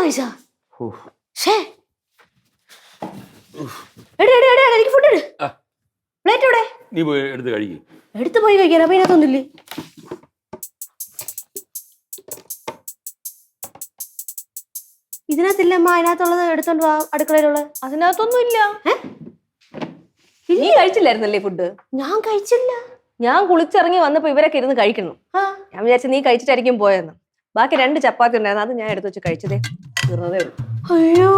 പൈസ എനിക്ക് ഫുഡ് ഇട്. പ്ലേറ്റ് എവിടെ? നീ പോയി എടുത്ത് കഴിക്കും. എടുത്തു പോയി കഴിക്കാൻ. അപ്പൊ ഇതിനകത്തൊന്നുമില്ലേ? ഇതിനകത്തില്ല അമ്മ. അതിനകത്തുള്ളത് എടുത്തോണ്ട് വാ. അടുക്കളയിലുള്ള അതിനകത്തൊന്നും ഇല്ല. നീ കഴിച്ചില്ലായിരുന്നല്ലേ ഫുഡ്? ഞാൻ കഴിച്ചില്ല. ഞാൻ കുളിച്ചിറങ്ങി വന്നപ്പോ ഇവരൊക്കെ ഇരുന്ന് കഴിക്കുന്നു. ഞാൻ വിചാരിച്ചു നീ കഴിച്ചിട്ടായിരിക്കും പോയെന്ന്. ബാക്കി 2 ചപ്പാത്തി ഉണ്ടായിരുന്നു, അത് ഞാൻ എടുത്ത് വെച്ച് കഴിച്ചതേ തീർന്നതേ ഉള്ളൂ. അയ്യോ,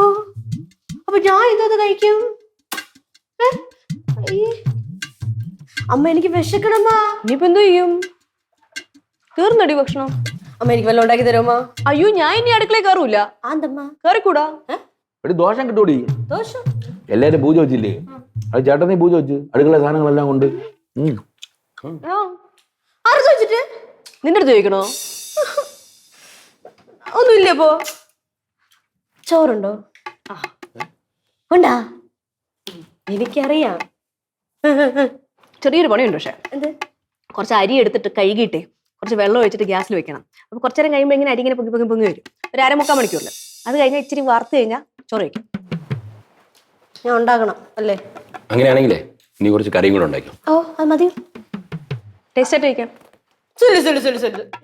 അപ്പൊ ഞാൻ എന്തത് കഴിക്കും? അമ്മ എനിക്ക് വിശക്കണമ്മാ. ഇനിയിപ്പോ എന്തു ചെയ്യും? തീർന്നടി ഭക്ഷണം. അമ്മ എനിക്ക് വല്ലതും ഉണ്ടാക്കി തരുമോ? അയ്യോ, ഞാൻ ഇനി അടുക്കളയിൽ കയറൂല. ആന്തമ്മ കയറിക്കൂടാ. ഒരു ദോഷം കിട്ടൂടി. ദോഷം എല്ലാരും പൂജ വെച്ചില്ലേ? അത് ചേട്ടനെ പൂജ വെച്ച് അടുക്കള സാധനങ്ങളെല്ലാം കൊണ്ട്. ആര് ചോദിച്ചിട്ട്? നിന്റെ അടുത്ത് ചോദിക്കണോ? ഒന്നുമില്ല. ഇപ്പോ ചോറുണ്ടോ? ഉണ്ടാ? എനിക്കറിയാം. ചെറിയൊരു പണിയുണ്ട്. പക്ഷെ എന്ത്? കുറച്ച് അരി എടുത്തിട്ട് കഴുകിയിട്ടേ കുറച്ച് വെള്ളം ഒഴിച്ചിട്ട് ഗ്യാസിൽ വെക്കണം. അപ്പൊ കുറച്ചു നേരം കഴിയുമ്പോൾ ഇങ്ങനെ അരി ഇങ്ങനെ പൊങ്ങി പൊങ്ങി പൊങ്ങി വരും. ഒരു 1/4 മണിക്കൂറിൽ. അത് കഴിഞ്ഞാൽ ഇച്ചിരി വറുത്ത് കഴിഞ്ഞാൽ ചോറ് വയ്ക്കും. ഞാൻ ഉണ്ടാക്കണം അല്ലേ? അങ്ങനെയാണെങ്കിലേ നീ കുറച്ച് കറിയും കൂടെ ഉണ്ടാക്കും. ഓ, അത് മതി. ടേസ്റ്റ് ആയിട്ട് കഴിക്കാം.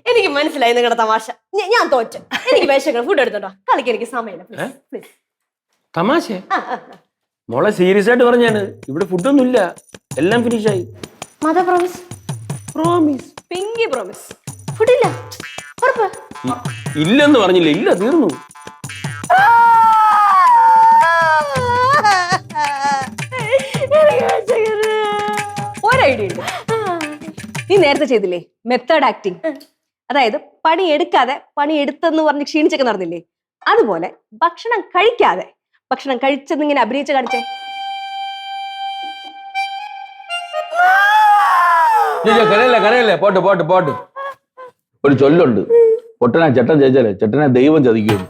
എനിക്ക് മനസ്സിലായി നിങ്ങളുടെ തമാശ. ഞാൻ തോറ്റ. എനിക്ക് വിശക്കണം. ഫുഡ് എടുത്തോട്ടോ. കളിക്കാൻ എനിക്ക് സമയമില്ല. തമാശ മോളെ, സീരിയസ് ആയിട്ട് പറഞ്ഞാണ്. ഇവിടെ ഫുഡൊന്നും ഇല്ല, എല്ലാം ഫിനിഷായി. Mother promise. Promise. Pinky promise. ഫുഡില്ല. ഉറപ്പ്? ഇല്ലെന്ന് പറഞ്ഞില്ല. ഇല്ല, തീർന്നു. ഒരു ഐഡിയ ഉണ്ട്. നീ നേരത്തെ ചെയ്തില്ലേ മെത്തേഡ് ആക്ടിങ്? അതായത് പണി എടുക്കാതെ പണി എടുത്തെന്ന് പറഞ്ഞ് ക്ഷീണിച്ചൊക്കെ നടന്നില്ലേ? അതുപോലെ ഭക്ഷണം കഴിക്കാതെ ഭക്ഷണം കഴിച്ചെന്നിങ്ങനെ അഭിനയിച്ച് കാണിച്ചേ. കരയല്ലേ. പോട്ട്. ഒരു ചൊല്ലുണ്ട്, പൊട്ടനാ ചെട്ടൻ ജയിച്ചാലേ ചെട്ടനെ ദൈവം ചതിക്കും.